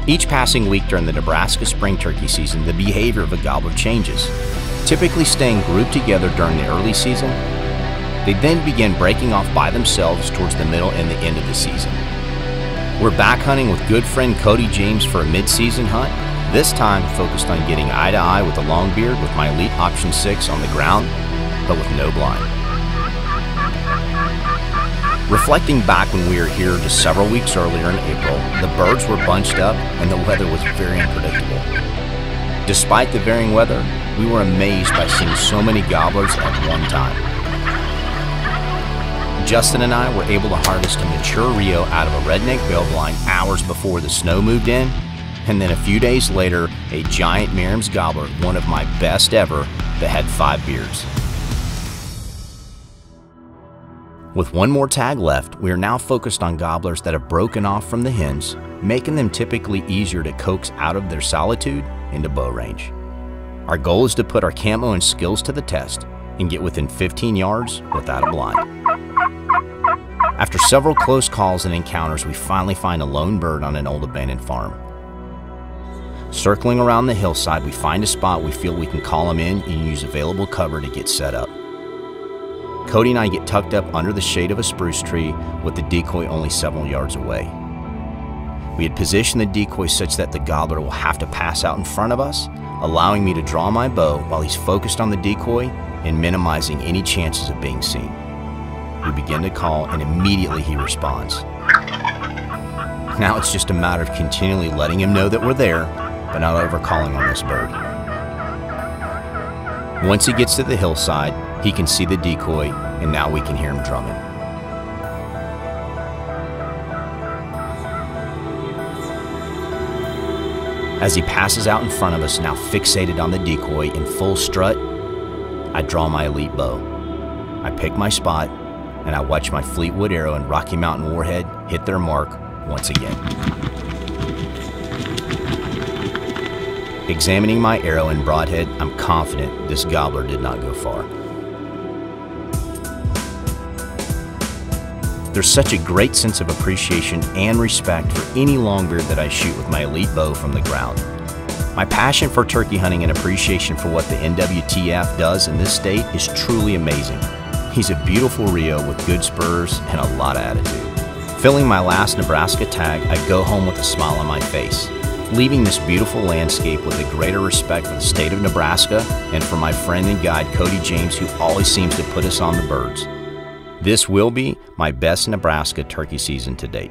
Each passing week during the Nebraska spring turkey season, the behavior of a gobbler changes. Typically staying grouped together during the early season, they then begin breaking off by themselves towards the middle and the end of the season. We're back hunting with good friend Cody James for a mid-season hunt, this time focused on getting eye to eye with a longbeard with my Elite Option 6 on the ground, but with no blind. Reflecting back when we were here just several weeks earlier in April, the birds were bunched up and the weather was very unpredictable. Despite the varying weather, we were amazed by seeing so many gobblers at one time. Justin and I were able to harvest a mature Rio out of a redneck bale blind hours before the snow moved in, and then a few days later, a giant Merriam's gobbler, one of my best ever, that had 5 beards. With one more tag left, we are now focused on gobblers that have broken off from the hens, making them typically easier to coax out of their solitude into bow range. Our goal is to put our camo and skills to the test and get within 15 yards without a blind. After several close calls and encounters, we finally find a lone bird on an old abandoned farm. Circling around the hillside, we find a spot we feel we can call him in and use available cover to get set up. Cody and I get tucked up under the shade of a spruce tree with the decoy only several yards away. We had positioned the decoy such that the gobbler will have to pass out in front of us, allowing me to draw my bow while he's focused on the decoy and minimizing any chances of being seen. We begin to call and immediately he responds. Now it's just a matter of continually letting him know that we're there, but not overcalling on this bird. Once he gets to the hillside, he can see the decoy, and now we can hear him drumming. As he passes out in front of us, now fixated on the decoy in full strut, I draw my Elite bow. I pick my spot, and I watch my Fleetwood arrow and Rocky Mountain Warhead hit their mark once again. Examining my arrow and broadhead, I'm confident this gobbler did not go far. There's such a great sense of appreciation and respect for any longbeard that I shoot with my Elite bow from the ground. My passion for turkey hunting and appreciation for what the NWTF does in this state is truly amazing. He's a beautiful Rio with good spurs and a lot of attitude. Filling my last Nebraska tag, I go home with a smile on my face, leaving this beautiful landscape with a greater respect for the state of Nebraska and for my friend and guide Cody James, who always seems to put us on the birds. This will be my best Nebraska turkey season to date.